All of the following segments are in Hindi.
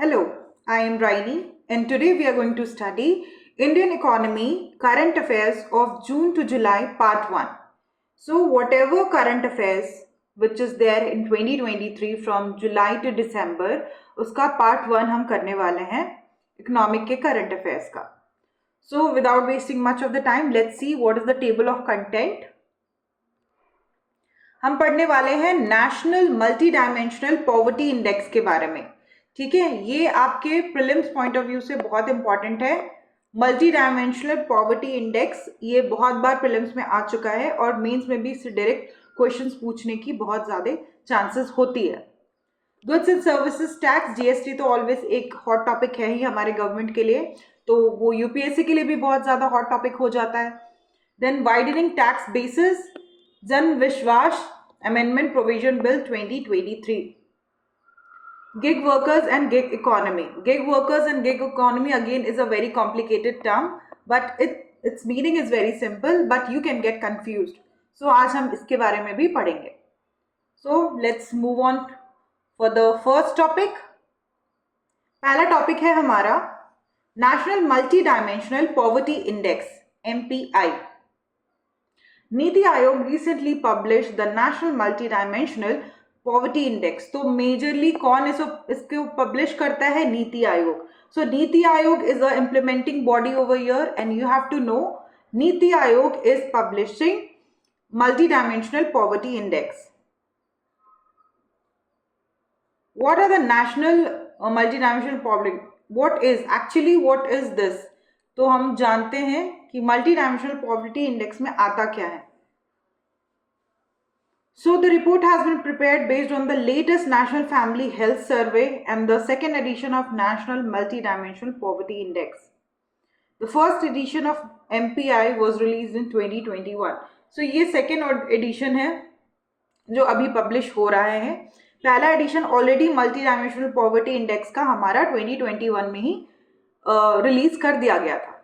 Hello, I am Raini and today we are going to study Indian Economy Current Affairs of June to July Part 1. So whatever current affairs which is there in 2023 from July to December उसका Part 1 हम करने वाले हैं इकोनॉमिक के current affairs का. So without wasting much of the time, let's see what is the table of content. हम पढ़ने वाले हैं national multi dimensional poverty index के बारे में. ठीक है, ये आपके प्रीलिम्स पॉइंट ऑफ व्यू से बहुत इंपॉर्टेंट है. मल्टी डायमेंशनल पॉवर्टी इंडेक्स ये बहुत बार प्रीलिम्स में आ चुका है और मेंस में भी इससे डायरेक्ट क्वेश्चंस पूछने की बहुत ज़्यादा चांसेस होती है. Goods and services tax GST तो ऑलवेज एक हॉट टॉपिक है ही हमारे गवर्नमेंट के लिए, तो वो यूपीएससी के लिए भी बहुत ज़्यादा हॉट टॉपिक हो जाता है. देन वाइडनिंग टैक्स बेसिस, जन विश्वास amendment provision bill 2023. Gig workers and gig economy. Gig workers and gig economy again is a very complicated term, but its meaning is very simple, but you can get confused. So आज हम इसके बारे में भी पढ़ेंगे. So let's move on for the first topic. पहला टॉपिक है हमारा national multi dimensional poverty index MPI. NITI Aayog recently published the national multi dimensional poverty index. तो मेजरली कौन इसको पब्लिश करता है? NITI Aayog. So NITI Aayog is a implementing body over year and you have to know NITI Aayog is publishing multi dimensional poverty index. What are the national multi dimensional poverty? What is this? तो हम जानते हैं कि मल्टी डायमेंशनल पॉवर्टी इंडेक्स में आता क्या है. So the report has been prepared based on the latest National Family Health Survey and the second edition of National Multidimensional Poverty Index. The first edition of MPI was released in 2021. So ये second edition है जो अभी publish हो रहा है. पहला edition already Multidimensional Poverty Index का हमारा 2021 में ही release कर दिया गया था.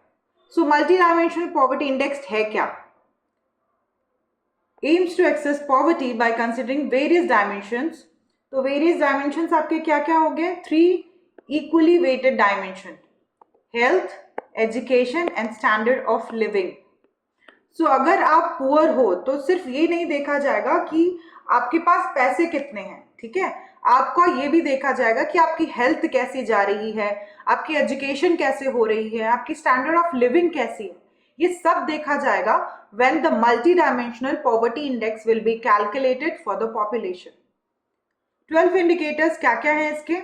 So Multidimensional Poverty Index है क्या? Aims to access poverty by considering various dimensions. तो various dimensions आपके क्या क्या हो गए? 3 equally weighted dimension: health, education and standard of living. So अगर आप पुअर हो तो सिर्फ ये नहीं देखा जाएगा कि आपके पास पैसे कितने हैं, ठीक है, आपका ये भी देखा जाएगा कि आपकी हेल्थ कैसी जा रही है, आपकी एजुकेशन कैसे हो रही है, आपकी स्टैंडर्ड ऑफ लिविंग कैसी है. ये सब देखा जाएगा when the multidimensional poverty index will be calculated for the population. 12 indicators क्या क्या है इसके?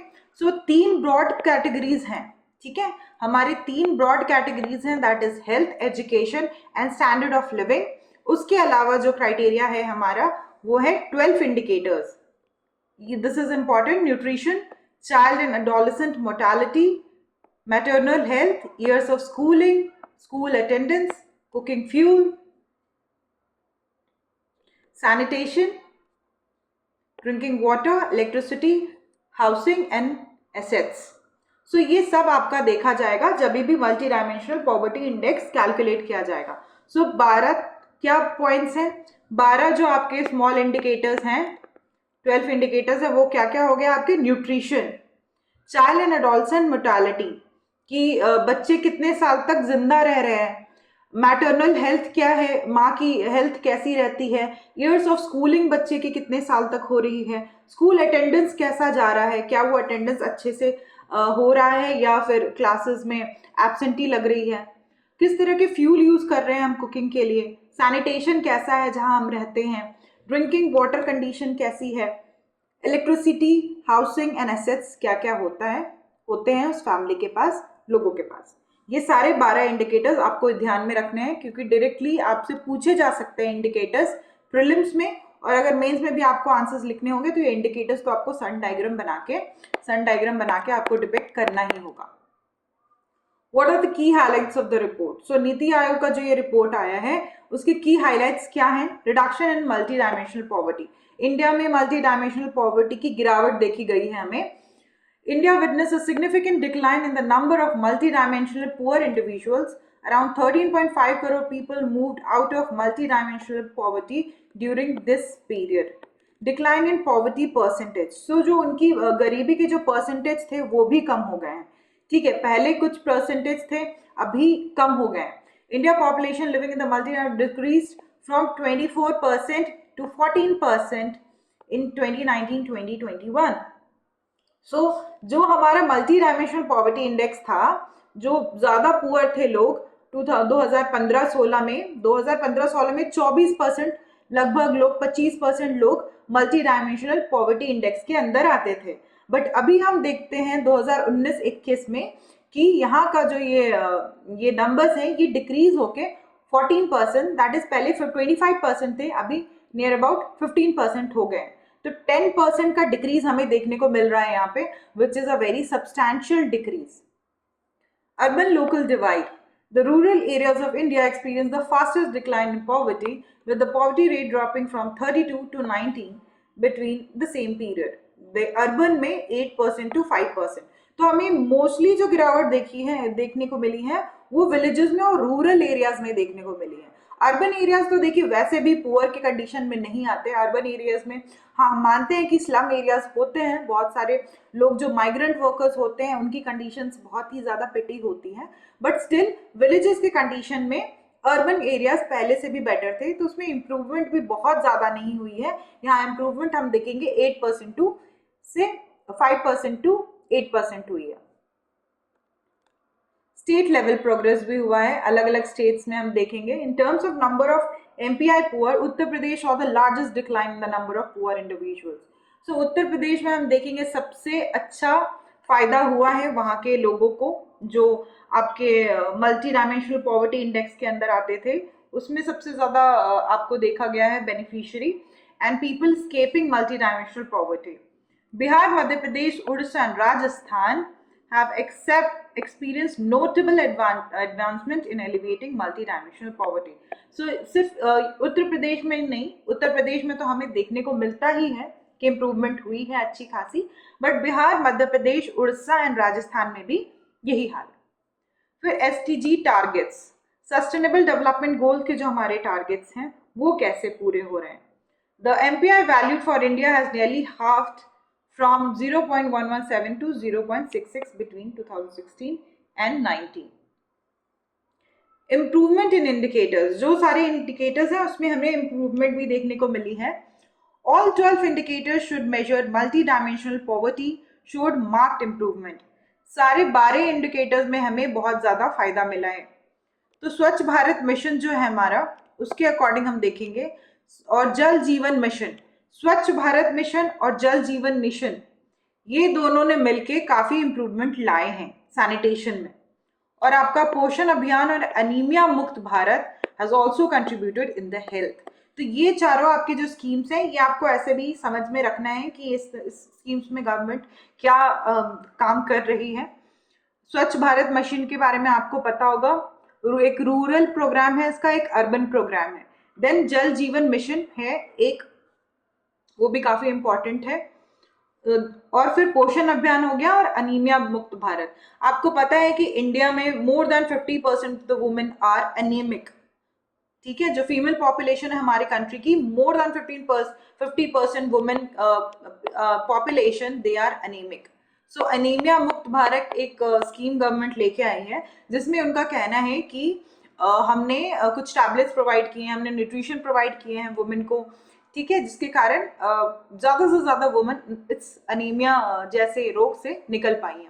So 3 broad categories हैं, ठीक है, हमारे 3 broad categories हैं, that is health, education and standard of living. उसके अलावा जो criteria है हमारा वो है 12 indicators. This is important: nutrition, child and adolescent mortality, maternal health, years of schooling, school attendance, cooking fuel, sanitation, drinking water, electricity, housing and assets. So ये सब आपका देखा जाएगा जब भी multi dimensional poverty index calculate किया जाएगा. So 12 क्या पॉइंट्स हैं? 12 जो आपके स्मॉल इंडिकेटर्स हैं, 12 इंडिकेटर्स है, वो क्या क्या हो गया आपके? Nutrition, child and adolescent mortality कि बच्चे कितने साल तक जिंदा रह रहे हैं, मैटरनल हेल्थ क्या है, माँ की हेल्थ कैसी रहती है, ईयर्स ऑफ स्कूलिंग बच्चे के कितने साल तक हो रही है, स्कूल अटेंडेंस कैसा जा रहा है, क्या वो अटेंडेंस अच्छे से हो रहा है या फिर क्लासेस में एब्सेंटी लग रही है, किस तरह के फ्यूल यूज़ कर रहे हैं हम कुकिंग के लिए, सैनिटेशन कैसा है जहाँ हम रहते हैं, ड्रिंकिंग वाटर कंडीशन कैसी है, इलेक्ट्रिसिटी, हाउसिंग एंड एसेट्स क्या क्या होते हैं उस फैमिली के पास, लोगों के पास. ये सारे 12 इंडिकेटर्स आपको ध्यान में रखने हैं क्योंकि डायरेक्टली आपसे पूछे जा सकते हैं इंडिकेटर्स प्रीलिम्स में, और अगर मेंस में भी आपको आंसर्स लिखने होंगे तो ये इंडिकेटर्स को आपको सन डायग्राम बना के आपको डिपिक्ट करना ही होगा. What are the key highlights of the report? So NITI Aayog का जो ये रिपोर्ट आया है उसके की हाइलाइट्स क्या हैं? Reduction in multi dimensional poverty. India में मल्टी डायमेंशनल पॉवर्टी की गिरावट देखी गई है हमें. India witnessed a significant decline in the number of multidimensional poor individuals. Around 13.5 crore people moved out of multidimensional poverty during this period. Decline in poverty percentage, so जो उनकी गरीबी के जो परसेंटेज थे वो भी कम हो गए हैं, ठीक है, पहले कुछ परसेंटेज थे अभी कम हो गए हैं। India population living in the multi decrease from 24% to 14% इन 2019-2021। सो जो हमारा मल्टी डायमेंशनल पॉवर्टी इंडेक्स था, जो ज्यादा पुअर थे लोग 2015-16 में, 2015-16 में 24% लगभग लोग, 25% लोग मल्टी डायमेंशनल पॉवर्टी इंडेक्स के अंदर आते थे। बट अभी हम देखते हैं 2019-21 में कि यहाँ का जो ये नंबर्स हैं ये डिक्रीज होके 14%, दैट इज पहले 25% थे, अभी नियर अबाउट 15% हो गए। तो 10% का डिक्रीज हमें देखने को मिल रहा है यहाँ पे, which is a very substantial decrease. Urban local divide. The rural areas of India experience the fastest decline in poverty, with the poverty rate dropping from 32 to 19 between the same period. The urban में 8% to 5%. तो हमें मोस्टली जो गिरावट देखने को मिली है वो विलेजेस में और रूरल एरियाज में देखने को मिली है। अर्बन एरियाज तो देखिए वैसे भी पुअर के कंडीशन में नहीं आते। अर्बन एरियाज में हाँ हम मानते हैं कि स्लम एरियाज होते हैं, बहुत सारे लोग जो माइग्रेंट वर्कर्स होते हैं उनकी कंडीशंस बहुत ही ज़्यादा पिटी होती हैं, बट स्टिल विलेजेस के कंडीशन में अर्बन एरियाज पहले से भी बेटर थे, तो उसमें इम्प्रूवमेंट भी बहुत ज़्यादा नहीं हुई है। यहाँ इम्प्रूवमेंट हम देखेंगे 8% टू से 5% टू 8% हुई है। स्टेट लेवल प्रोग्रेस भी हुआ है अलग अलग स्टेट्स में, हम देखेंगे। In terms of number of MPI poor, Uttar Pradesh और the largest decline in the number of poor individuals. So Uttar Pradesh में हम देखेंगे सबसे अच्छा फायदा हुआ है वहाँ के लोगों को जो आपके मल्टी डायमेंशनल पॉवर्टी इंडेक्स के अंदर आते थे, उसमें सबसे ज़्यादा आपको देखा गया है beneficiary and people escaping multi dimensional poverty. Bihar, Madhya Pradesh, Orissa and Rajasthan have experienced notable advancement in elevating multidimensional poverty. So सिर्फ उत्तर प्रदेश में नहीं, उत्तर प्रदेश में तो हमें देखने को मिलता ही है कि इम्प्रूवमेंट हुई है अच्छी खासी, बट बिहार, मध्य प्रदेश, उड़ीसा एंड राजस्थान में भी यही हाल है। फिर STG targets, sustainable development goals के जो हमारे टारगेट्स हैं वो कैसे पूरे हो रहे हैं। The MPI value for India has nearly halved from 0.117 to 0.66 between 2016 and 19. Improvement in indicators, जो सारे indicators हैं उसमें हमें improvement भी देखने को मिली है। All 12 indicators should measure multi-dimensional poverty showed marked improvement. सारे 12 indicators में हमें बहुत ज़्यादा फायदा मिला है। तो स्वच्छ भारत मिशन जो है हमारा, उसके अकॉर्डिंग हम देखेंगे, और जल जीवन मिशन, स्वच्छ भारत मिशन और जल जीवन मिशन, ये दोनों ने मिलके काफी इंप्रूवमेंट लाए हैं सैनिटेशन में। और आपका पोषण अभियान और एनीमिया मुक्त Bharat has also contributed in the health. तो ये चारों आपके जो स्कीम्स हैं ये आपको ऐसे भी समझ में रखना है कि इस स्कीम्स में गवर्नमेंट क्या काम कर रही है। स्वच्छ भारत मिशन के बारे में आपको पता होगा, एक रूरल प्रोग्राम है इसका, एक अर्बन प्रोग्राम है। देन जल जीवन मिशन है एक, वो भी काफी इंपॉर्टेंट है। और फिर पोषण अभियान हो गया और अनीमिया मुक्त भारत। आपको पता है कि इंडिया में more than 50% the women are anaemic, ठीक है, जो फीमेल पॉपुलेशन है हमारे कंट्री की, more than 50% women population they are anaemic. So anaemia मुक्त भारत एक स्कीम गवर्नमेंट लेके आई है, जिसमें उनका कहना है कि हमने कुछ टैबलेट्स प्रोवाइड किए हैं, हमने न्यूट्रिशन प्रोवाइड किए हैं वुमेन को, ठीक है, जिसके कारण ज़्यादा से ज़्यादा वुमेन इस अनीमिया जैसे रोग से निकल पाई हैं।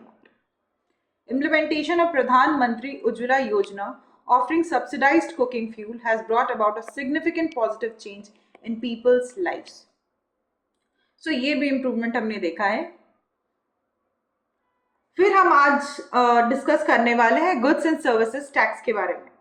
इम्प्लीमेंटेशन ऑफ प्रधानमंत्री उज्ज्वला योजना offering subsidized cooking fuel has brought about a significant positive change in people's lives. So ये भी इम्प्रूवमेंट हमने देखा है। फिर हम आज डिस्कस करने वाले हैं गुड्स एंड सर्विसेज टैक्स के बारे में।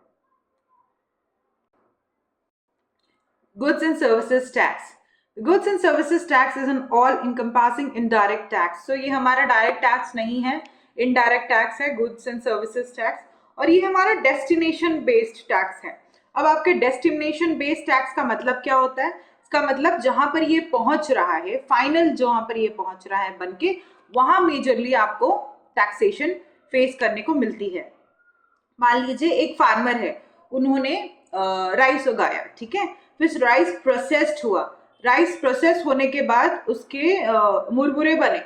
Goods and services tax. Goods and services tax is an all-encompassing indirect tax. So ये हमारा direct tax नहीं है, indirect tax है goods and services tax, और ये हमारा destination based tax है। अब आपके destination based tax का मतलब क्या होता है? इसका मतलब जहाँ पर ये पहुँच रहा है, फाइनल जहाँ पर ये पहुँच रहा है बनके, वहाँ मेजरली आपको टैक्सेशन फेस करने को मिलती है। मान लीजिए एक फार्मर है, उन्होंने राइस उगाया, ठीक है, फिर राइस प्रोसेस्ड हुआ, राइस प्रोसेस होने के बाद उसके मुरमुरे बने,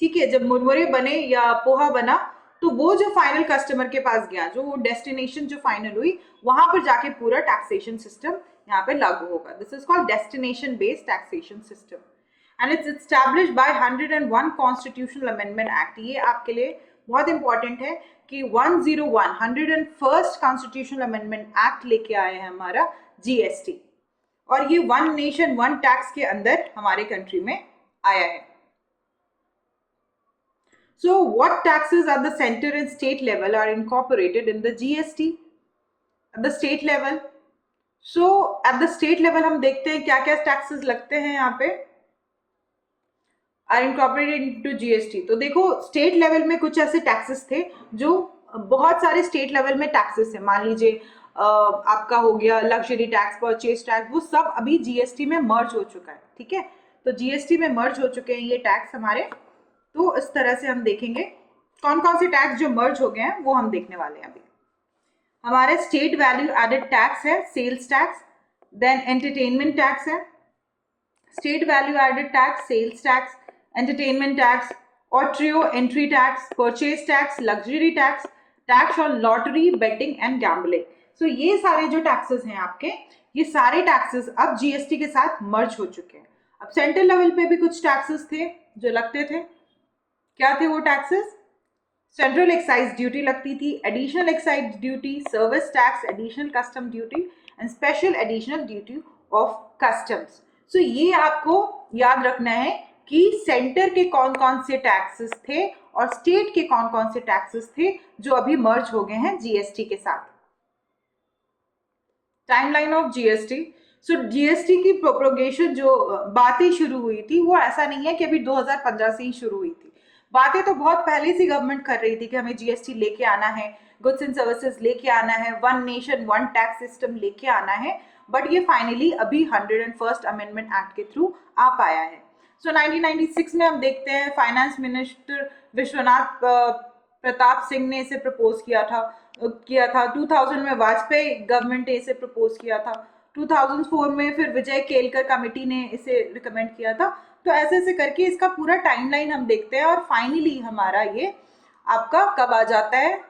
ठीक है, जब मुरमुरे बने या पोहा बना तो वो जो फाइनल कस्टमर के पास गया, जो डेस्टिनेशन जो फाइनल हुई, वहां पर जाके पूरा टैक्सेशन सिस्टम यहाँ पे लागू होगा. This is called destination based taxation system and it's established bye 101 constitutional amendment act. ये आपके लिए बहुत इंपॉर्टेंट है कि 101 कॉन्स्टिट्यूशनल अमेंडमेंट एक्ट लेके आए हैं हमारा जीएसटी, और ये वन नेशन वन टैक्स के अंदर हमारे कंट्री में आया है. So what taxes at the center and state level are incorporated in the GST? At the state level, so at the state level हम देखते हैं क्या क्या taxes लगते हैं यहाँ पे are incorporated into GST. तो देखो state level में कुछ ऐसे taxes थे जो बहुत सारे state level में taxes हैं. मान लीजिए आपका हो गया लग्जरी टैक्स, परचेज टैक्स, वो सब अभी जीएसटी में मर्ज हो चुका है, ठीक है. तो जीएसटी में मर्ज हो चुके हैं ये टैक्स हमारे. तो इस तरह से हम देखेंगे कौन कौन से टैक्स जो मर्ज हो गए हैं वो हम देखने वाले हैं अभी. हमारे स्टेट वैल्यू एडेड टैक्स है, sales tax, then entertainment tax है, state value added tax, sales tax, entertainment tax, octroi entry tax, purchase tax, luxury tax, tax on lottery, betting and gambling. So ये सारे जो टैक्सेस हैं आपके, ये सारे टैक्सेस अब जीएसटी के साथ मर्ज हो चुके हैं. अब सेंट्रल लेवल पे भी कुछ टैक्सेस थे जो लगते थे. क्या थे वो टैक्सेस? सेंट्रल एक्साइज ड्यूटी लगती थी, additional excise duty, service tax, additional custom duty and special additional duty of customs. So ये आपको याद रखना है कि सेंटर के कौन कौन से टैक्सेस थे और स्टेट के कौन कौन से टैक्सेस थे जो अभी मर्ज हो गए हैं जीएसटी के साथ. Timeline of GST. So GST की प्रोपोगेशन जो बातें शुरू हुई थी वो ऐसा नहीं है कि अभी 2015 से ही शुरू हुई थी. बातें तो बहुत पहले से गवर्नमेंट कर रही थी कि हमें जीएसटी लेके आना है, गुड्स एंड सर्विसेज लेके आना है, one nation one tax system लेके आना है, बट ये फाइनली अभी 101st अमेंडमेंट एक्ट के थ्रू आ पाया है. सो 1996 में हम देखते हैं फाइनेंस मिनिस्टर विश्वनाथ प्रताप सिंह ने इसे प्रपोज किया था. 2000 में वाजपेयी गवर्नमेंट ने इसे प्रपोज किया था. 2004 में फिर विजय केलकर कमेटी ने इसे रिकमेंड किया था. तो ऐसे ऐसे करके इसका पूरा टाइमलाइन हम देखते हैं और फाइनली हमारा ये आपका कब आ जाता है,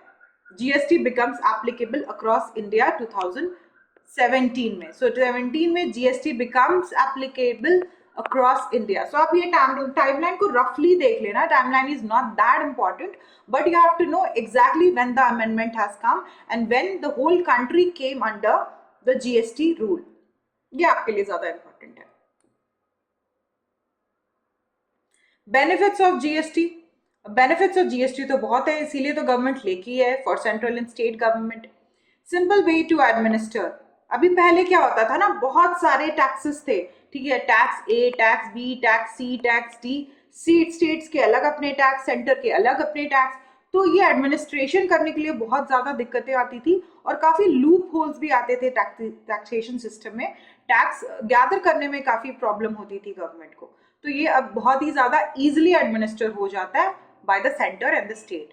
GST becomes applicable across India 2017 में. सो 17 में GST becomes applicable across India. So आप ये टाइमलाइन को रफली देख लेना. Timeline is not that important, but you have to know exactly when the amendment has come and when the whole country came under the GST rule. ये आपके लिए ज्यादा इंपॉर्टेंट है. Benefits of GST. Benefits of GST तो बहुत है, इसीलिए तो गवर्नमेंट लेकी है for central and state government. Simple way to administer. अभी पहले क्या होता था ना, बहुत सारे टैक्सेस थे, ठीक है, tax A, tax B, tax C, tax D, states के अलग अपने टैक्स, सेंटर के अलग अपने टैक्स. तो ये एडमिनिस्ट्रेशन करने के लिए बहुत ज्यादा दिक्कतें आती थी और काफी लूप होल्स भी आते थे टैक्सेशन सिस्टम में. टैक्स गैदर करने में काफी प्रॉब्लम होती थी गवर्नमेंट को. तो ये अब बहुत ही ज्यादा इजिली एडमिनिस्टर हो जाता है by the centre and the state.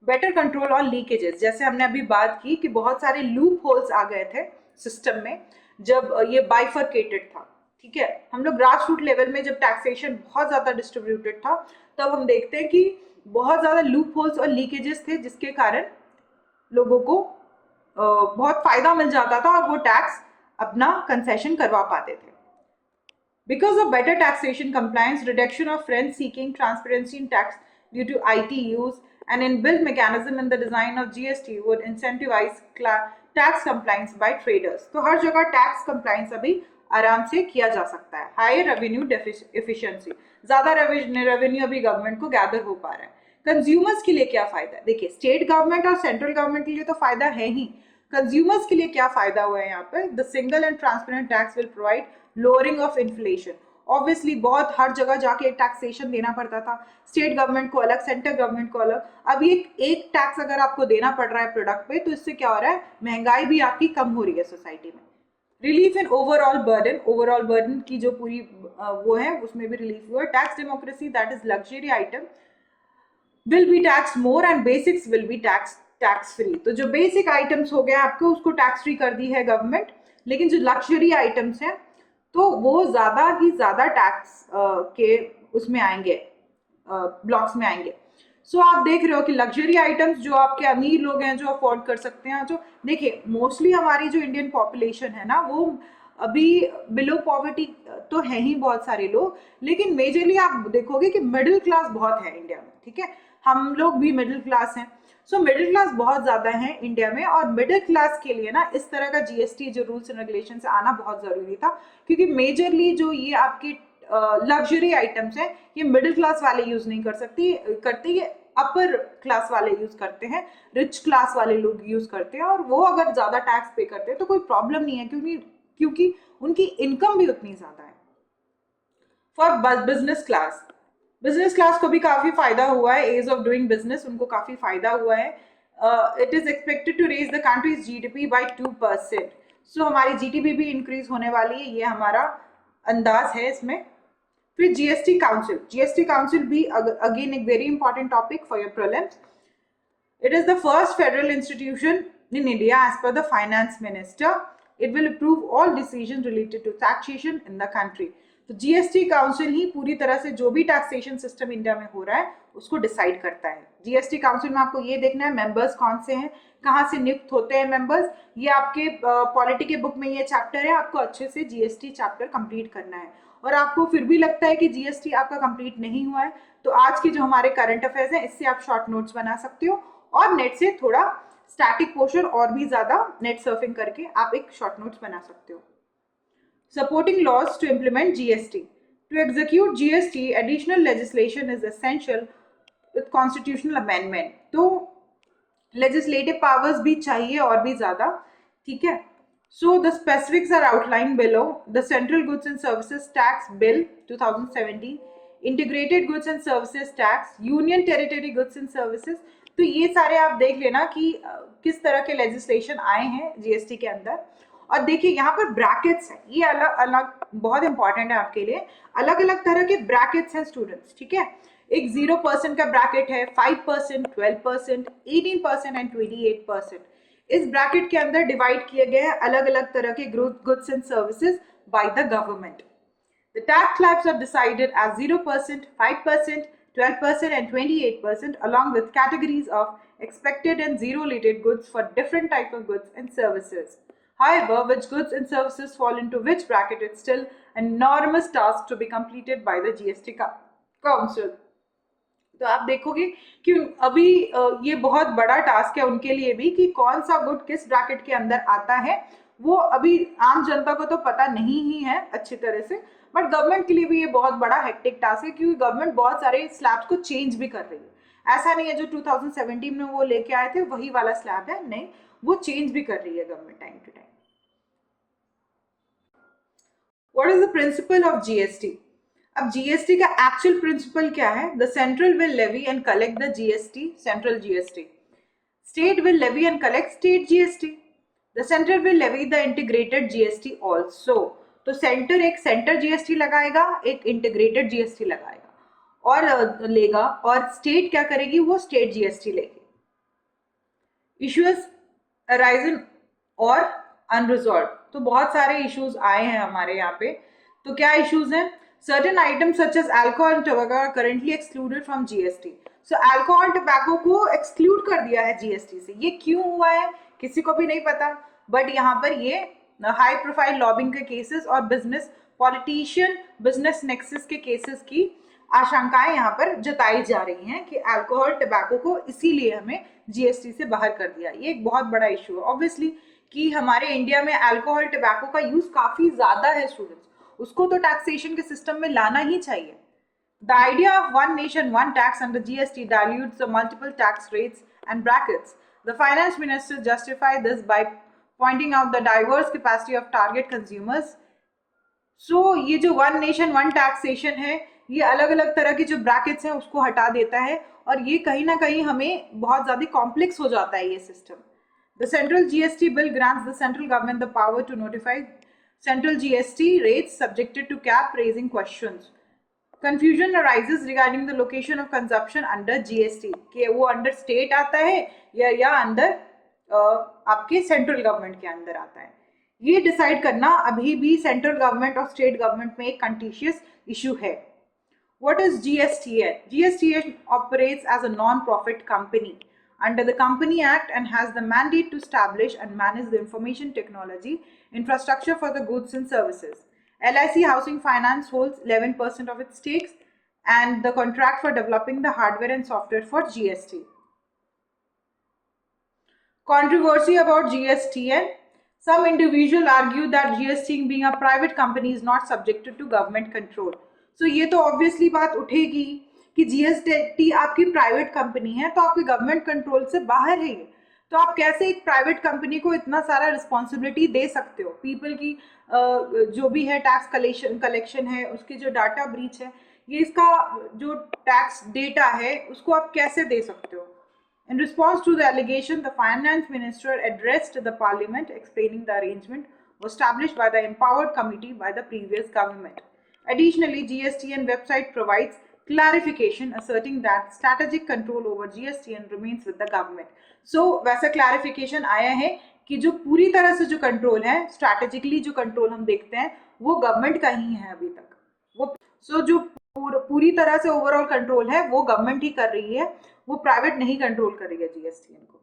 Better control on leakages. जैसे हमने अभी बात की कि बहुत सारे लूप होल्स आ गए थे सिस्टम में जब ये बाइफरकेटेड था, ठीक है. हम लोग ग्रास रूट लेवल में जब टैक्सेशन बहुत ज्यादा डिस्ट्रीब्यूटेड था तब हम देखते हैं कि बहुत ज्यादा लूप होल्स और लीकेजेस थे जिसके कारण लोगों को बहुत फायदा मिल जाता था और वो टैक्स अपना कंसेशन करवा पाते थे. Because of better taxation compliance, reduction of rent-seeking, transparency in tax due to IT use, and inbuilt mechanism in the design of GST would incentivize tax compliance by traders. तो हर जगह tax compliance अभी आराम से किया जा सकता है. Higher revenue efficiency. ज़्यादा revenue अभी गवर्नमेंट को गैदर हो पा रहा है. कंज्यूमर्स के लिए क्या फायदा है? देखिए, स्टेट गवर्नमेंट और सेंट्रल गवर्नमेंट के लिए तो फायदा है ही. कंज्यूमर्स के लिए क्या फायदा हुआ है यहाँ पे? The single and transparent tax will provide lowering of inflation. Obviously बहुत हर जगह जाके टैक्सेशन देना पड़ता था, स्टेट गवर्नमेंट को अलग, सेंट्रल गवर्नमेंट को अलग. अब ये एक टैक्स अगर आपको देना पड़ रहा है प्रोडक्ट पे, तो इससे क्या हो रहा है, महंगाई भी आपकी कम हो रही है सोसाइटी में. रिलीफ इन ओवरऑल बर्डन की जो पूरी वो है उसमें भी रिलीफ हुआ. Tax democracy, that is luxury item will be tax more and basics will be tax free. तो जो बेसिक आइटम्स हो गया आपको उसको टैक्स फ्री कर दी है गवर्नमेंट, लेकिन जो लग्जरी आइटम्स हैं तो वो ज़्यादा ही ज़्यादा टैक्स के उसमें आएंगे, ब्लॉक्स में आएंगे। सो आप देख रहे हो कि लग्जरी आइटम्स जो आपके अमीर लोग हैं जो अफोर्ड कर सकते हैं, जो देखिए मोस्टली हमारी जो इंडियन पॉपुलेशन है ना वो अभी बिलो पॉवर्टी तो है ही बहुत सारे लोग, लेकिन मेजरली आप देखोगे कि मिडिल क्लास बहुत है इंडिया में, ठीक है, हम लोग भी मिडिल क्लास हैं। सो मिडिल क्लास बहुत ज्यादा है इंडिया में, और मिडिल क्लास के लिए ना इस तरह का जीएसटी जो रूल्स एंड रेगुलेशन से आना बहुत जरूरी था, क्योंकि मेजरली जो ये आपकी लग्जरी आइटम्स हैं ये मिडिल क्लास वाले यूज नहीं कर सकती करते, ये अपर क्लास वाले यूज करते हैं, रिच क्लास वाले लोग यूज करते हैं, और वो अगर ज्यादा टैक्स पे करते हैं तो कोई प्रॉब्लम नहीं है, क्योंकि क्योंकि उनकी इनकम भी उतनी ज्यादा है। फॉर बिजनेस क्लास को भी काफी फायदा हुआ है, एज ऑफ डूइंग बिजनेस उनको काफी फायदा हुआ है। It is expected to raise the country's GDP by 2%। So हमारी जीडीपी भी इंक्रीज होने वाली है, ये हमारा अंदाज है इसमें। फिर जीएसटी काउंसिल भी अगेन एक very important topic for your prelims. It is the first federal institution in India as per the finance minister. It will approve all decisions related to taxation in the country. तो जीएसटी काउंसिल ही पूरी तरह से जो भी टैक्सेशन सिस्टम इंडिया में हो रहा है उसको डिसाइड करता है। जीएसटी काउंसिल में आपको ये देखना है मेंबर्स कौन से हैं, कहाँ से नियुक्त होते हैं मेंबर्स, ये आपके पॉलिटी के बुक में ये चैप्टर है, आपको अच्छे से जीएसटी चैप्टर कंप्लीट करना है। और आपको फिर भी लगता है कि जीएसटी आपका कंप्लीट नहीं हुआ है, तो आज की जो हमारे करंट अफेयर्स हैं इससे आप शॉर्ट नोट्स बना सकते हो, और नेट से थोड़ा स्टैटिक पोर्शन और भी ज्यादा नेट सर्फिंग करके आप एक शॉर्ट नोट्स बना सकते हो। Supporting laws to implement GST. To execute GST additional legislation is essential with constitutional amendment. तो लेजिस्लेटिव पावर्स भी चाहिए और भी ज्यादा, ठीक है। So the specifics are outline below. The central goods and services tax bill 2017, integrated goods and services tax, union territory goods and services. तो ये सारे आप देख लेना कि किस तरह के लेजिस्लेशन आए हैं जीएसटी के अंदर। और देखिए यहाँ पर ब्रैकेट्स हैं, ये अलग अलग बहुत इंपॉर्टेंट है आपके लिए, अलग अलग तरह के ब्रैकेट्स हैं स्टूडेंट्स, ठीक है। एक 0% का ब्रैकेट है, 5%, 12%, 18% एंड 28%। इस ब्रैकेट के अंदर डिवाइड किए गए हैं अलग अलग तरह के goods and services by the government. The tax slabs are decided as 0%, 5%, 12% and 28% along with categories of expected and zero related goods for different types of goods and services. However, which goods and services fall into which bracket is still an enormous task to be completed by the GST Council. तो आप देखोगे कि अभी ये बहुत बड़ा टास्क है उनके लिए भी कि कौन सा गुड किस ब्रैकेट के अंदर आता है, वो अभी आम जनता को तो पता नहीं ही है अच्छी तरह से, बट गवर्नमेंट के लिए भी ये बहुत बड़ा हेक्टिक टास्क है, क्योंकि गवर्नमेंट बहुत सारे स्लैब्स को चेंज भी कर रही है। ऐसा नहीं है जो 2017 में वो लेके आए थे वही वाला स्लैब है, नहीं, वो चेंज भी कर रही है government time to time. What is the principle of GST? अब जीएसटी का एक्चुअल प्रिंसिपल क्या है? The central will levy and collect the GST, central GST. State will levy and collect state GST. The central will levy the integrated GST also. तो सेंटर एक सेंटर जीएसटी लगाएगा, एक इंटीग्रेटेड जीएसटी लगाएगा और लेगा, और स्टेट क्या करेगी? वो स्टेट जीएसटी लेगी। इश्यूज अराइजन और अनरिजॉल्व, तो बहुत सारे इश्यूज आए हैं हमारे यहाँ पे। तो क्या इश्यूज हैं? Certain items such as alcohol and tobacco are currently excluded from GST. So alcohol, tobacco को exclude कर दिया है GST से। ये क्यों हुआ है किसी को भी नहीं पता, बट यहाँ पर ये हाई प्रोफाइल लॉबिंग के केसेस और बिजनेस पॉलिटिशियन बिजनेस नेक्सस के केसेस की आशंकाएं यहाँ पर जताई जा रही हैं कि अल्कोहल टबैको को इसीलिए हमें जीएसटी से बाहर कर दिया। ये एक बहुत बड़ा इशू है ऑब्वियसली कि हमारे इंडिया में अल्कोहल टबैको का यूज काफी ज्यादा है स्टूडेंट्स, उसको तो टैक्सेशन के सिस्टम में लाना ही चाहिए। The idea of one nation, one tax under GST dilutes the multiple tax rates and brackets. The finance minister justified this by pointing out the diverse capacity of target consumers. So ये जो one nation, one taxation है, ये अलग अलग तरह की जो ब्रैकेट्स हैं उसको हटा देता है, और ये कहीं ना कहीं हमें बहुत ज़्यादा कॉम्प्लेक्स हो जाता है ये system. The central GST bill grants the central government the power to notify central GST rates subjected to cap raising questions. Confusion arises regarding the location of consumption under GST, कि वो अंडर स्टेट आता है या अंडर आपके सेंट्रल गवर्नमेंट के अंदर आता है। ये डिसाइड करना अभी भी सेंट्रल गवर्नमेंट और स्टेट गवर्नमेंट में एक कंटीशियस इशू है। What is GSTN? GSTN operates as a non-profit company under the Company Act and has the mandate to establish and manage the information technology infrastructure for the goods and services. LIC Housing Finance holds 11% of its stakes and the contract for developing the hardware and software for GST. Controversy about GSTN. Some individuals argue that GST being a private company is not subjected to government control. So ये तो obviously बात उठेगी कि GST आपकी प्राइवेट कंपनी है तो आपके गवर्नमेंट कंट्रोल से बाहर है, तो आप कैसे एक प्राइवेट कंपनी को इतना सारा रिस्पॉन्सिबिलिटी दे सकते हो? पीपल की जो भी है टैक्स कलेक्शन है, उसकी जो डाटा ब्रीच है, ये इसका जो टैक्स डेटा है उसको आप कैसे दे सकते हो? In response to the allegation, the finance minister addressed the parliament explaining the arrangement was established by the empowered committee by the previous government. Additionally, GSTN website provides clarification asserting that strategic control over GSTN remains with the government. So वैसा clarification आया है कि जो पूरी तरह से जो कंट्रोल है, स्ट्रैटेजिकली जो कंट्रोल हम देखते हैं वो गवर्नमेंट का ही है अभी तक। वो जो पूरी तरह से ओवरऑल कंट्रोल है वो गवर्नमेंट ही कर रही है, वो प्राइवेट नहीं कंट्रोल कर रही है जीएसटीएन को।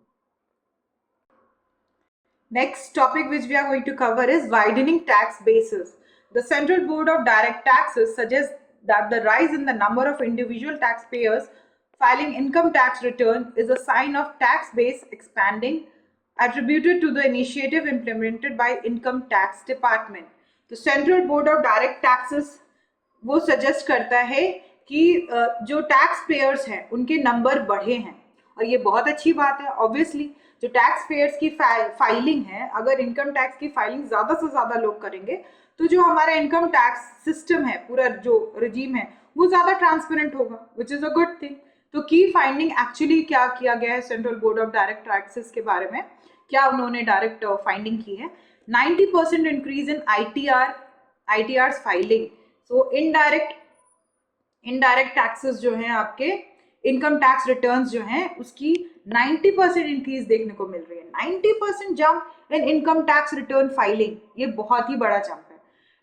Next topic which we are going to cover is widening tax basis. The central board of direct taxes suggest that the rise in the number of individual tax payers filing income tax return is a sign of tax base expanding, attributed to the initiative implemented by Income Tax Department. तो central board of direct taxes वो सजेस्ट करता है कि जो टैक्स पेयर्स हैं उनके नंबर बढ़े हैं, और ये बहुत अच्छी बात है। ऑब्वियसली जो टैक्स पेयर्स की फाइलिंग है, अगर इनकम टैक्स की फाइलिंग ज़्यादा से ज़्यादा लोग करेंगे तो जो हमारा इनकम टैक्स सिस्टम है, पूरा जो रजीम है, वो ज़्यादा ट्रांसपेरेंट होगा, which is a good thing. तो की फाइंडिंग एक्चुअली क्या किया गया है central board of direct taxes के बारे में, क्या उन्होंने डायरेक्ट फाइंडिंग की है? 90% increase in ITR filing. So indirect taxes जो हैं आपके इनकम टैक्स रिटर्न्स जो हैं उसकी 90% इंक्रीज देखने को मिल रही है। 90% jump in income tax return filing, ये बहुत ही बड़ा जंप है।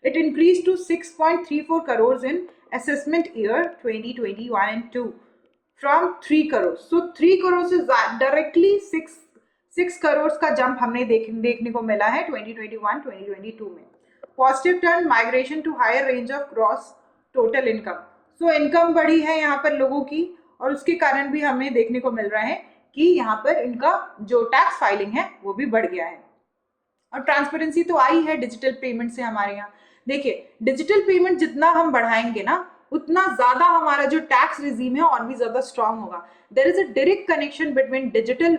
It increase to 6.34 crore in assessment year 2021 and 2 from 3 crore. So 3 crore से डायरेक्टली 6 करोड़ का जंप हमने देखने को मिला है 2021-2022 में। Positive turn migration to higher range of gross total income. So income बढ़ी है यहाँ पर लोगों की, और उसके कारण भी हमें देखने को मिल रहा है कि यहाँ पर इनका जो टैक्स फाइलिंग है वो भी बढ़ गया है। और ट्रांसपेरेंसी तो आई है डिजिटल पेमेंट से हमारे यहाँ। देखिए, डिजिटल पेमेंट जितना हम बढ़ाएंगे ना, उतना ज्यादा हमारा जो टैक्स रिजीम है और भी ज्यादा स्ट्रांग होगा। There is a direct connection between digital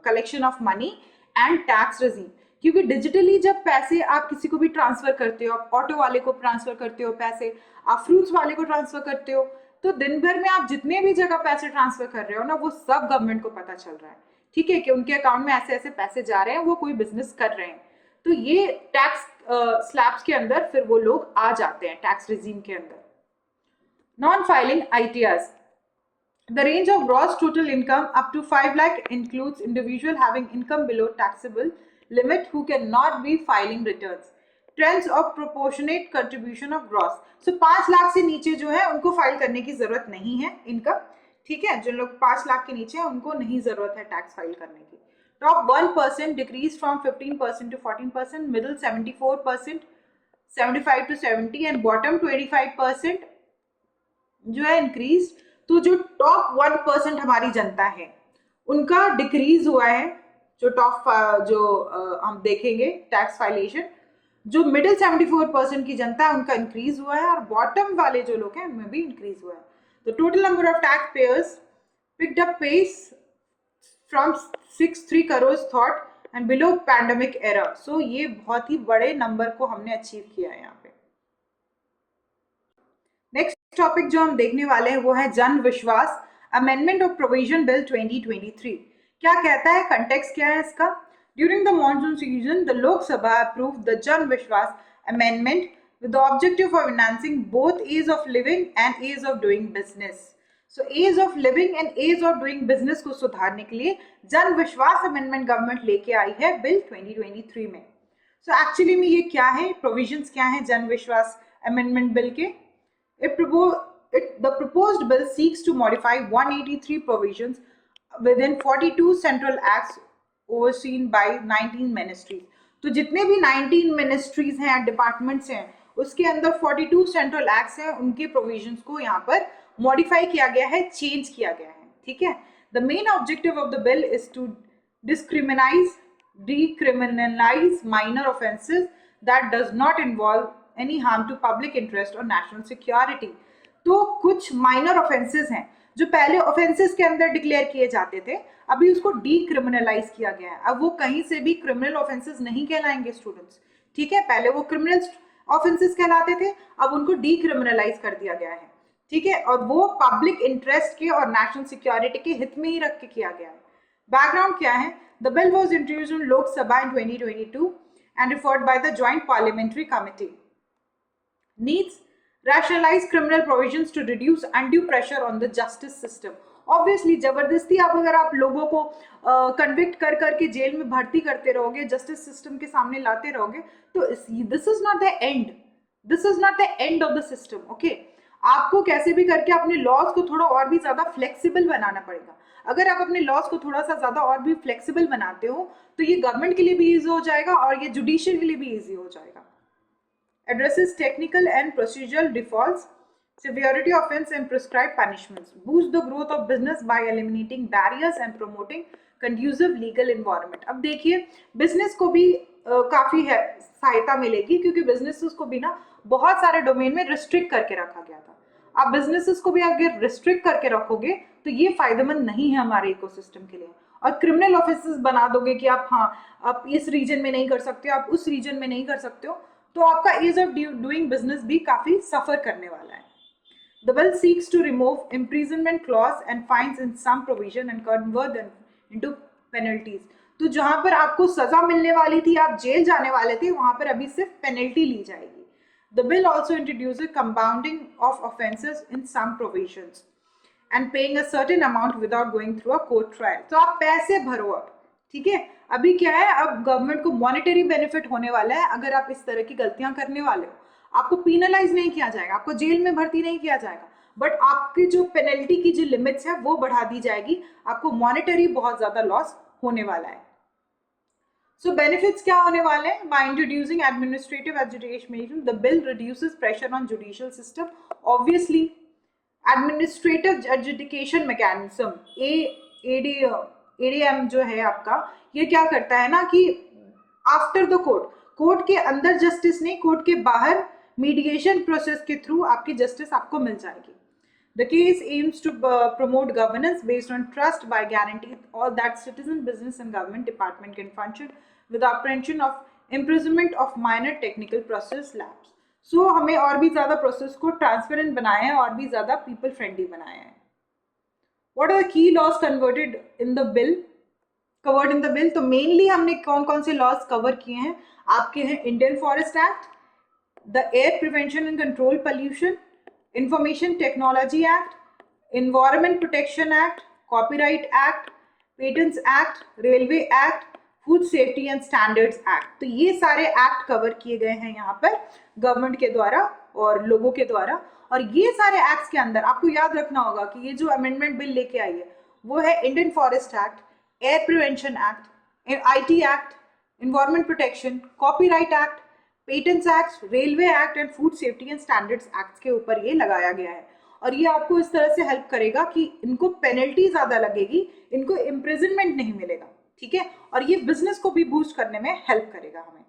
collection of money and tax regime, क्योंकि डिजिटली जब पैसे आप किसी को भी ट्रांसफर करते हो, आप ऑटो वाले को ट्रांसफर करते हो पैसे, आप फ्रूट्स वाले को ट्रांसफर करते हो, तो दिन भर में आप जितने भी जगह पैसे ट्रांसफर कर रहे हो ना, वो सब गवर्नमेंट को पता चल रहा है, ठीक है, कि उनके अकाउंट में ऐसे ऐसे पैसे जा रहे हैं, वो कोई बिजनेस कर रहे हैं। तो ये टैक्स स्लैब्स के अंदर फिर वो लोग आ जाते हैं टैक्स रिजीम के अंदर। Non filing ITRs. The range of gross total income up to 5 lakh includes individual having income below taxable limit who cannot be filing returns. Trends of proportionate contribution of gross. So 5 lakh से नीचे जो है उनको फाइल करने की जरूरत नहीं है इनकम, ठीक है। जो लोग 5 लाख के नीचे हैं उनको नहीं जरूरत है टैक्स फाइल करने की। Top 1% decrease from 15% to 14%, middle 74%, 75 to 70 and bottom 25% जो है इंक्रीज। तो जो टॉप 1% हमारी जनता है उनका डिक्रीज हुआ है, जो टॉप हम देखेंगे टैक्स फाइलेशन। जो मिडिल 74% की जनता है उनका इंक्रीज हुआ है, और बॉटम वाले जो लोग हैं उनमें भी इंक्रीज हुआ है। तो total number of tax payers picked up pace from 63 crore thought and below pandemic era. So ये बहुत ही बड़े नंबर को हमने अचीव किया है यहाँ पे। नेक्स्ट टॉपिक जो हम देखने वाले हैं वो है जन विश्वास अमेंडमेंट ऑफ प्रोविजन बिल 2023। क्या कहता है, कंटेक्स्ट क्या है इसका? During the monsoon season the लोक सभा अप्रूव्ड द जन विश्वास amendment with the objective of enhancing both ease of living and ease of doing business. So ease of living and ease of doing business को सुधारने के लिए जन विश्वास अमेंडमेंट गवर्नमेंट लेके आई है बिल 2023 में। सो एक्चुअली में ये क्या है, प्रोविजंस क्या है जन विश्वास अमेंडमेंट बिल के? The proposed bill seeks to modify 183 provisions within 42 central acts overseen by 19 ministries. तो जितने भी 19 मिनिस्ट्रीज हैं, डिपार्टमेंट्स हैं, उसके अंदर 42 सेंट्रल एक्ट्स हैं, उनके प्रोविजंस को यहाँ पर मॉडिफाई किया गया है, चेंज किया गया है, ठीक है। The main objective of the bill is to decriminalize minor offenses that does not involve any harm to public interest or national security. तो कुछ माइनर ऑफेंसेस हैं जो पहले ऑफेंसेस के अंदर डिक्लेयर किए जाते थे, अभी उसको डीक्रिमिनलाइज किया गया है। अब वो कहीं से भी क्रिमिनल ऑफेंसेस नहीं कहलाएंगे स्टूडेंट्स, ठीक है। पहले वो क्रिमिनल ऑफेंसेस कहलाते थे, अब उनको डीक्रिमिनलाइज कर दिया गया है, ठीक है। और वो पब्लिक इंटरेस्ट के और नेशनल सिक्योरिटी के हित में ही रख के किया गया है। बैकग्राउंड क्या है? The bill was introduced in Lok Sabha in 2022 and referred by the Joint Parliamentary Committee. Needs rationalize criminal provisions to reduce undue pressure on the justice system. Obviously, जबरदस्ती अगर आप लोगों को कन्विक्ट कर करके जेल में भर्ती करते रहोगे, जस्टिस सिस्टम के सामने लाते रहोगे, तो this is not the end, this is not the end of the system, okay. आपको कैसे भी करके अपने लॉज को थोड़ा और भी ज्यादा फ्लेक्सिबल बनाना पड़ेगा। अगर आप अपने लॉज को थोड़ा सा ज्यादा और भी फ्लेक्सिबल बनाते हो तो ये गवर्नमेंट के लिए भी इजी हो जाएगा और ये जुडिशियल के लिए भी इजी हो जाएगा। Addresses technical and procedural defaults, severity offense and prescribed punishments, boost the growth of business by eliminating barriers and promoting conducive legal environment. अब देखिए बिजनेस को भी काफी है सहायता मिलेगी, क्योंकि बिजनेसेस को भी ना बहुत सारे डोमेन में रिस्ट्रिक्ट करके रखा गया था। आप बिजनेसेस को भी अगर रिस्ट्रिक्ट करके रखोगे तो ये फायदेमंद नहीं है हमारे इकोसिस्टम के लिए। और क्रिमिनल ऑफेंसेस बना दोगे कि आप आप इस रीजन में नहीं कर सकते हो, आप उस रीजन में नहीं कर सकते हो, तो आपका ईज ऑफ डूइंग बिजनेस भी काफी सफर करने वाला है। The bill seeks to remove imprisonment clause and fines in some provision and convert them into penalties. तो जहां पर आपको सजा मिलने वाली थी, आप जेल जाने वाले थे, वहां पर अभी सिर्फ पेनल्टी ली जाएगी। The bill also introduces compounding of offences in some provisions and paying a certain amount without going through a court trial. तो आप पैसे भरो अब, ठीक है। अभी क्या है, अब गवर्नमेंट को मॉनेटरी बेनिफिट होने वाला है अगर आप इस तरह की गलतियां करने वाले हो। आपको पीनलाइज नहीं किया जाएगा, आपको जेल में भर्ती नहीं किया जाएगा, बट आपकी जो पेनल्टी की जो लिमिट्स है वो बढ़ा दी जाएगी, आपको मॉनेटरी बहुत ज्यादा लॉस होने वाला है। सो बेनिफिट्स क्या होने वाले हैं? By introducing administrative education the bill reduces pressure on judicial system. Obviously administrative education mechanism ADM जो है आपका, ये क्या करता है ना कि आफ्टर द कोर्ट के अंदर जस्टिस नहीं, कोर्ट के बाहर मीडिएशन प्रोसेस के थ्रू आपकी जस्टिस आपको मिल जाएगी। The case aims to promote governance based on trust by guaranteeing all that citizen, business and government department can function with apprehension of imprisonment of minor technical process lapse. So हमें और भी ज़्यादा प्रोसेस को ट्रांसपेरेंट बनाया है और भी ज़्यादा पीपल फ्रेंडली बनाया है। What are the key laws covered in the bill? तो मेनली हमने कौन कौन से लॉज कवर किए हैं आपके हैं? Indian forest act, the air prevention and control pollution, information technology act, environment protection act, copyright act, patents act, railway act, food safety and standards act. तो ये सारे एक्ट कवर किए गए हैं यहाँ पर गवर्नमेंट के द्वारा और लोगों के द्वारा। और ये सारे एक्ट्स के अंदर आपको याद रखना होगा कि ये जो अमेंडमेंट बिल लेके आई है वो है Indian forest act, air prevention act, IT act, environment protection, copyright act, patents act, railway act and food safety and standards act के ऊपर ये लगाया गया है। और ये आपको इस तरह से हेल्प करेगा कि इनको पेनल्टी ज्यादा लगेगी, इनको इम्प्रिजनमेंट नहीं मिलेगा, ठीक है। और ये बिजनेस को भी बूस्ट करने में हेल्प करेगा हमें।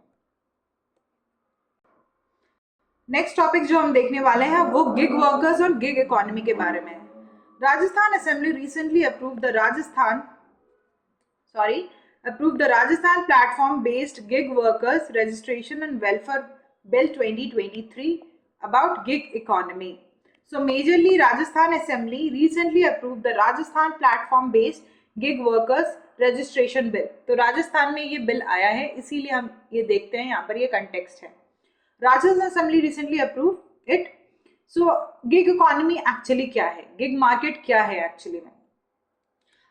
नेक्स्ट टॉपिक जो हम देखने वाले हैं वो गिग वर्कर्स और गिग इकोनॉमी के बारे में। Rajasthan assembly recently approved the Rajasthan platform-based gig workers registration and welfare bill 2023 about gig economy. So majorly Rajasthan Assembly recently approved the Rajasthan platform-based gig workers registration bill. तो राजस्थान में ये बिल आया है, इसीलिए हम ये देखते हैं, यहाँ पर ये कंटेक्स्ट है। Rajasthan Assembly recently approved it. So gig economy actually क्या है? Gig market क्या है actually में?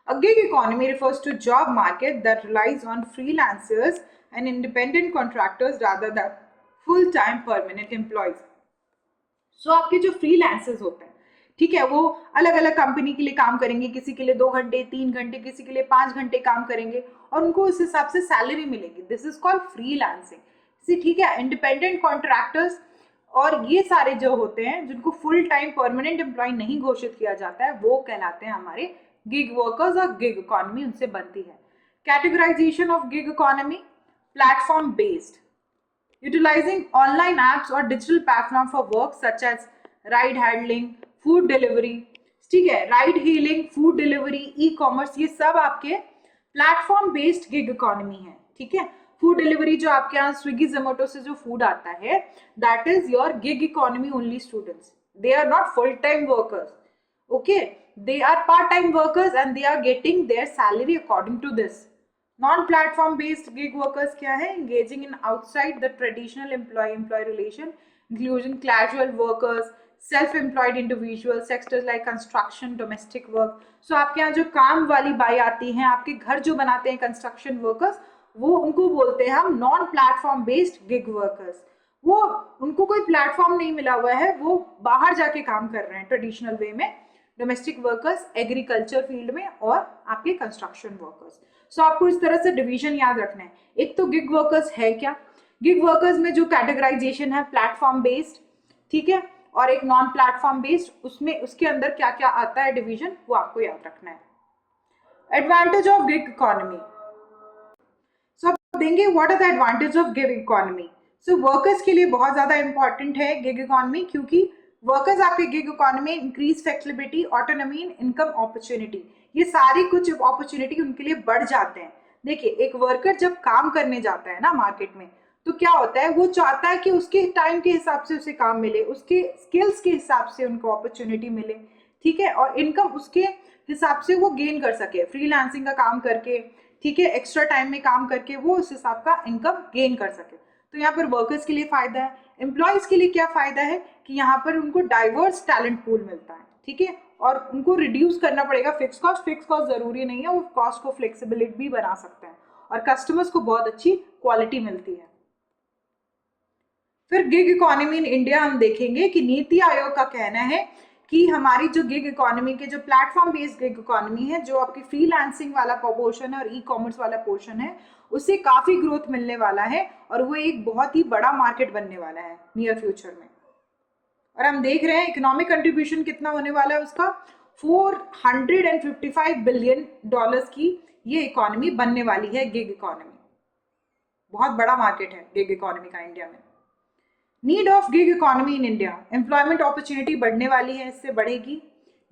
A gig economy refers to job market that relies on freelancers and independent contractors rather than full-time permanent employees. सो आपके जो फ्रीलांसर्स होते हैं, ठीक है, वो अलग अलग कंपनी के लिए काम करेंगे, किसी के लिए 2 घंटे 3 घंटे, किसी के लिए 5 घंटे काम करेंगे और उनको उस हिसाब से सैलरी मिलेगी. This is called freelancing. ठीक है, इंडिपेंडेंट कॉन्ट्रैक्टर्स और ये सारे जो होते हैं जिनको फुल टाइम परमानेंट एम्प्लॉय नहीं घोषित किया जाता है वो कहलाते हैं हमारे गिग वर्कर्स और गिग इकोनॉमी उनसे बनती है. Categorisation of gig economy, platform based, utilizing online apps or digital platform for work such as ride hailing, food delivery, ठीक है, ride hailing, food delivery, e commerce, ये सब आपके प्लेटफॉर्म बेस्ड गिग इकोनॉमी है. ठीक है, फूड डिलीवरी जो आपके यहाँ स्विगी जोमेटो से जो फूड आता है that is your gig economy only students. They are not full time workers. Okay, they are part-time workers and they are getting their salary according to this. Non-platform based gig workers क्या है? Engaging in outside the traditional employee-employee relation, including casual workers, self-employed individuals, sectors like construction, domestic work. So आपके यहाँ जो काम वाली बाई आती हैं, आपके घर जो बनाते हैं construction workers, वो उनको बोलते हैं हम non-platform based gig workers. वो उनको कोई प्लेटफॉर्म नहीं मिला हुआ है, वो बाहर जाके काम कर रहे हैं ट्रेडिशनल वे में. डोमेस्टिक वर्कर्स एग्रीकल्चर फील्ड में और आपके कंस्ट्रक्शन वर्कर्स. सो आपको इस तरह से डिवीजन याद रखना है. एक तो गिग वर्कर्स है क्या, गिग वर्कर्स में जो कैटेगराइजेशन है प्लेटफॉर्म बेस्ड, ठीक है, और एक नॉन प्लेटफॉर्म बेस्ड, उसमें उसके अंदर क्या क्या आता है डिवीजन वो आपको याद रखना है. Advantage of gig economy. So आप देंगे what are the advantage of gig economy. So workers के लिए बहुत ज्यादा इंपॉर्टेंट है गिग इकोनॉमी, क्योंकि वर्कर्स आपके gig economy increase flexibility, autonomy and income opportunity, ये सारी कुछ अपॉर्चुनिटी उनके लिए बढ़ जाते हैं. देखिए, एक वर्कर जब काम करने जाता है ना मार्केट में, तो क्या होता है, वो चाहता है कि उसके टाइम के हिसाब से उसे काम मिले, उसके स्किल्स के हिसाब से उनको अपॉर्चुनिटी मिले, ठीक है, और इनकम उसके हिसाब से वो गेन कर सके, फ्रीलांसिंग का काम करके, ठीक है, एक्स्ट्रा टाइम में काम करके वो उस हिसाब का इनकम गेन कर सके. तो यहाँ पर वर्कर्स के लिए फायदा है. एम्प्लॉयज के लिए क्या फायदा है कि यहाँ पर उनको डाइवर्स टैलेंट पूल मिलता है, ठीक है, और उनको रिड्यूस करना पड़ेगा फिक्स कॉस्ट. फिक्स कॉस्ट जरूरी नहीं है, वो कॉस्ट को फ्लेक्सिबिलिटी भी बना सकते हैं और कस्टमर्स को बहुत अच्छी क्वालिटी मिलती है. फिर गिग इकोनॉमी इन इंडिया हम देखेंगे कि नीति आयोग का कहना है कि हमारी जो गिग इकोनॉमी के जो प्लेटफॉर्म बेस्ड गिग इकोनॉमी है, जो आपकी फ्रीलांसिंग वाला पोर्शन है और ई कॉमर्स वाला पोर्शन है, उससे काफी ग्रोथ मिलने वाला है और वो एक बहुत ही बड़ा मार्केट बनने वाला है नियर फ्यूचर में. और हम देख रहे हैं इकोनॉमिक कंट्रीब्यूशन कितना होने वाला है उसका, $455 बिलियन की ये इकोनॉमी बनने वाली है गिग इकोनॉमी. बहुत बड़ा मार्केट है गिग इकोनॉमी का इंडिया में. Need of gig economy in India, employment opportunity बढ़ने वाली है, इससे बढ़ेगी,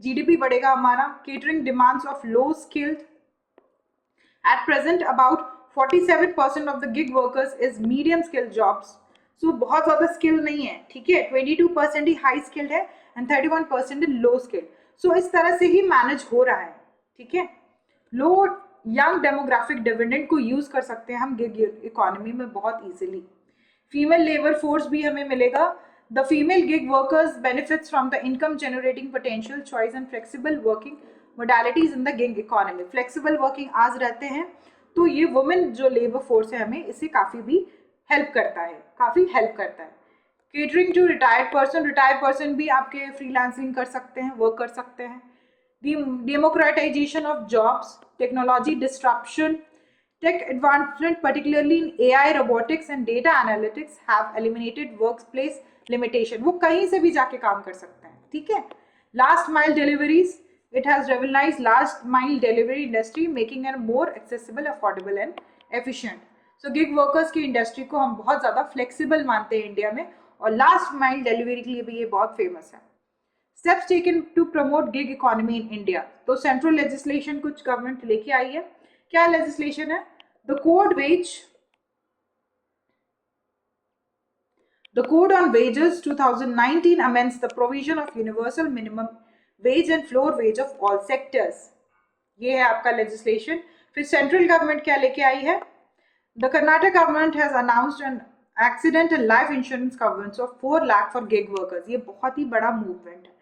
जीडीपी बढ़ेगा हमारा. Catering demands of low skilled. At present about 47% of the gig workers is medium skilled jobs. So बहुत ज्यादा स्किल नहीं है, ठीक है, 22% ही हाई स्किल्ड है एंड 31% लो स्किल्ड. सो इस तरह से ही मैनेज हो रहा है, ठीक है. लो यंग डेमोग्राफिक डिविडेंड को यूज कर सकते हैं हम गिग इकोनॉमी में बहुत इजीली. फीमेल लेबर फोर्स भी हमें मिलेगा. The female gig workers benefits from the income generating potential, choice and flexible working modalities in the gig economy. Flexible working आज रहते हैं, तो ये वुमेन जो लेबर फोर्स है हमें इससे काफी भी हेल्प करता है, काफी हेल्प करता है. केटरिंग टू रिटायर्ड पर्सन भी आपके फ्रीलांसिंग कर सकते हैं, वर्क कर सकते हैं. Democratisation of jobs, technology disruption, tech advancement particularly in AI, robotics and data analytics have eliminated workplace limitation. वो कहीं से भी जाके काम कर सकते हैं, ठीक है. Last mile deliveries, it has revolutionized last mile delivery industry, making it more accessible, affordable and efficient. So gig workers की इंडस्ट्री को हम बहुत ज़्यादा फ्लेक्सिबल मानते हैं इंडिया में, और लास्ट माइल डिलीवरी के लिए भी ये बहुत फेमस है. Steps taken to promote gig economy in India. तो सेंट्रल लेजिस्लेशन कुछ गवर्नमेंट लेके आई है. क्या लेजिस्लेशन है? The Code on Wages 2019 amends the provision of universal minimum wage and floor wage of all sectors. ये है आपका legislation. फिर सेंट्रल गवर्नमेंट क्या लेके आई है? The Karnataka government has announced an accident and life insurance coverage of 4 lakh for gig workers. ये बहुत ही बड़ा मूवमेंट है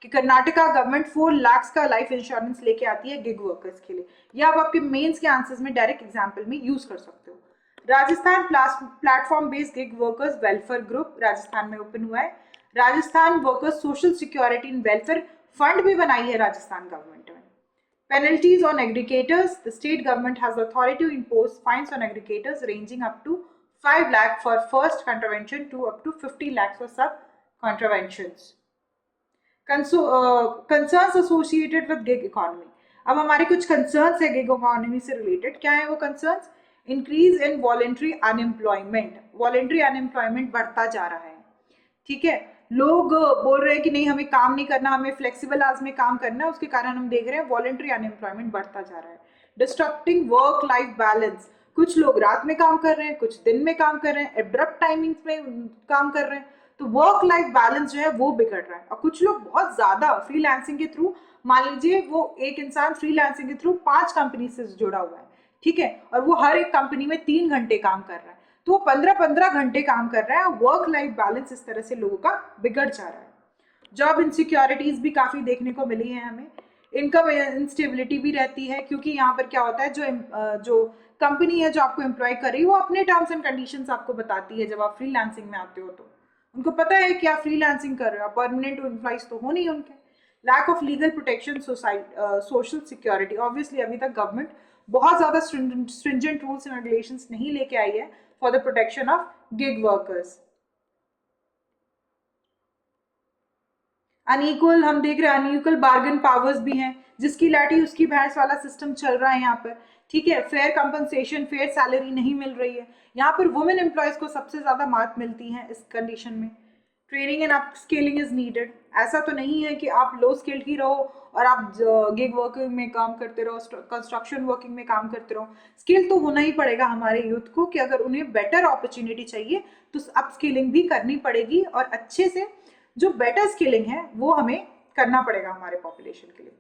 कि कर्नाटका गवर्नमेंट 4 लाख का लाइफ इंश्योरेंस लेके आती है गिग वर्कर्स के लिए. या आप आपके मेंस के आंसर्स में डायरेक्ट एग्जांपल में यूज कर सकते हो. Rajasthan platform based gig workers welfare group Rajasthan में ओपन हुआ है। Rajasthan workers social security and welfare fund भी बनाई है राजस्थान गवर्नमेंट ने। Penalties on aggregators. The state government has the authority to impose fines on aggregators ranging up to 5 lakh for first contravention to up to 50 lakhs for sub contraventions. Concerns associated with gig economy. अब हमारे कुछ concerns है gig economy से related. क्या है वो concerns? Increase in voluntary unemployment. Voluntary unemployment बढ़ता जा रहा है, ठीक है। लोग बोल रहे हैं कि नहीं हमें काम नहीं करना, हमें फ्लेक्सिबल आवर्स में काम करना है, उसके कारण हम देख रहे हैं वॉलंटरी अनएम्प्लॉयमेंट बढ़ता जा रहा है। डिस्ट्रक्टिंग वर्क लाइफ बैलेंस, कुछ लोग रात में काम कर रहे हैं, कुछ दिन में काम कर रहे हैं, एब्रप्ट टाइमिंग्स में काम कर रहे हैं, तो वर्क लाइफ बैलेंस जो है वो बिगड़ रहा है। और कुछ लोग बहुत ज्यादा फ्रीलांसिंग के थ्रू, मान लीजिए वो एक इंसान फ्रीलांसिंग के थ्रू 5 कंपनी से जुड़ा हुआ है, ठीक है, और वो हर एक कंपनी में 3 घंटे काम कर रहा है, तो वो 15-15 घंटे काम कर रहा है। वर्क लाइफ बैलेंस इस तरह से लोगों का बिगड़ जा रहा है। जॉब इनसिक्योरिटीज भी काफी देखने को मिली है हमें। इनकम इंस्टेबिलिटी भी रहती है, क्योंकि यहाँ पर क्या होता है, जो कंपनी है जो आपको एम्प्लॉय कर रही है वो अपने टर्म्स एंड कंडीशंस आपको बताती है। जब आप फ्रीलांसिंग में आते हो तो उनको पता है कि आप फ्रीलांसिंग कर रहे हो, परमानेंट एम्प्लॉयज तो हो नहीं उनके। Lack of legal protection, social security. Obviously अभी तक गवर्नमेंट बहुत ज्यादा स्ट्रिंजेंट रूल्स एंड रेगुलेशंस नहीं लेके आई है for the protection of gig workers. Unequal, हम देख रहे हैं अनइक्वल बार्गेन पावर्स भी हैं, जिसकी लाठी उसकी भैंस वाला सिस्टम चल रहा है यहाँ पर, ठीक है। फेयर कंपनसेशन, फेयर सैलरी नहीं मिल रही है। यहाँ पर वुमेन एम्प्लॉयज को सबसे ज्यादा मात मिलती है इस कंडीशन में। Training and up scaling is needed. ऐसा तो नहीं है कि आप लो स्किल्ड ही रहो और आप गिग वर्किंग में काम करते रहो, कंस्ट्रक्शन वर्किंग में काम करते रहो। स्किल तो होना ही पड़ेगा हमारे यूथ को, कि अगर उन्हें बेटर अपॉर्चुनिटी चाहिए तो अप स्किलिंग भी करनी पड़ेगी, और अच्छे से जो बेटर स्किलिंग है वो हमें करना पड़ेगा हमारे पॉपुलेशन के लिए।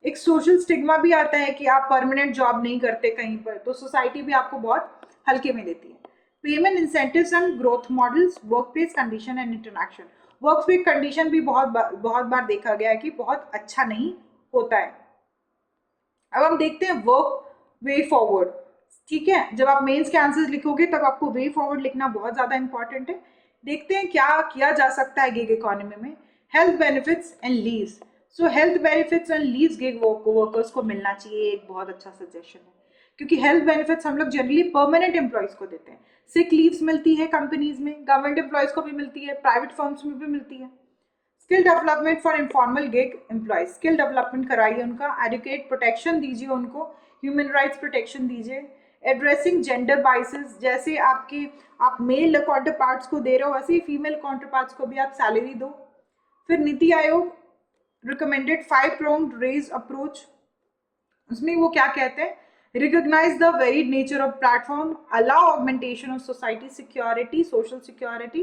एक सोशल स्टिग्मा भी आता है कि आप परमानेंट जॉब नहीं करते कहीं पर, तो सोसाइटी भी आपको बहुत हल्के में लेती है। Payment incentives and growth models, work place condition and interaction. Work place condition भी बहुत बार देखा गया है कि बहुत अच्छा नहीं होता है। अब हम देखते हैं वर्क वे फॉरवर्ड, ठीक है। जब आप मेंस के आंसर्स लिखोगे तब आपको वे फॉरवर्ड लिखना बहुत ज्यादा इंपॉर्टेंट है। देखते हैं क्या किया जा सकता है गिग इकोनॉमी में। Health benefits and leaves. So health benefits and leaves gig workers को मिलना चाहिए, एक बहुत अच्छा सजेशन है, क्योंकि हेल्थ बेनिफिट्स हम लोग जनरली परमानेंट एम्प्लॉयज को देते हैं। सिक लीव्स मिलती है कंपनीज में, गवर्नमेंट एम्प्लॉयज को भी मिलती है, प्राइवेट फर्म्स में भी मिलती है। Skill development for informal gig employees, skill development कराइए उनका, एडुकेट प्रोटेक्शन दीजिए उनको, ह्यूमन राइट्स प्रोटेक्शन दीजिए। एड्रेसिंग जेंडर बाइसेस, जैसे आप मेल काउंटर पार्ट्स को दे रहे हो वैसे ही फीमेल काउंटर पार्ट्स को भी आप सैलरी दो। फिर NITI Aayog recommended 5-pronged raise approach, उसमें वो क्या कहते हैं, recognize the varied nature of platform, allow augmentation of society security, social security,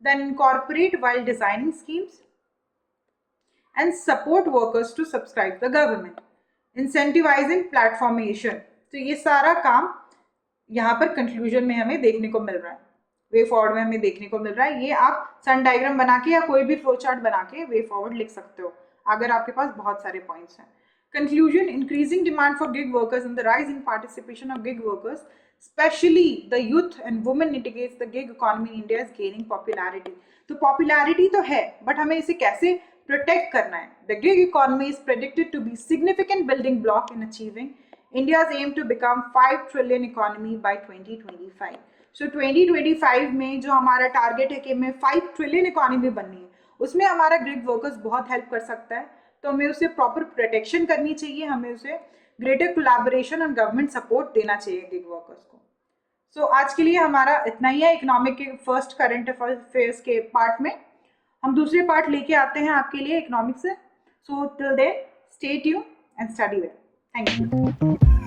then incorporate while designing schemes, and support workers to subscribe the government, incentivizing platformation। तो ये सारा काम यहाँ पर कंक्लूजन में हमें देखने को मिल रहा है, वे फॉरवर्ड में हमें देखने को मिल रहा है। ये आप सन डायग्राम बना के या कोई भी फ्लो चार्ट बना के वे फॉरवर्ड लिख सकते हो अगर आपके पास बहुत सारे पॉइंट्स हैं। Conclusion, increasing demand for gig workers and the rise in participation of gig workers, especially the youth and women, indicates the gig economy in India is gaining popularity। तो popularity तो है, but हमें इसे कैसे protect करना है। The gig economy is predicted to be significant building block in achieving India's aim to become 5 trillion economy by 2025। So 2025 में जो हमारा टारगेट है कि हमें 5 ट्रिलियन इकोनॉमी बननी है, उसमें हमारा गिग वर्कर्स बहुत हेल्प कर सकता है। तो हमें उसे प्रॉपर प्रोटेक्शन करनी चाहिए, हमें उसे ग्रेटर कोलैबोरेशन और गवर्नमेंट सपोर्ट देना चाहिए गिग वर्कर्स को। सो आज के लिए हमारा इतना ही है इकोनॉमिक के फर्स्ट करंट अफेयर्स के पार्ट में। हम दूसरे पार्ट लेके आते हैं आपके लिए इकोनॉमिक्स से। So till then stay tuned and study well. Thank you.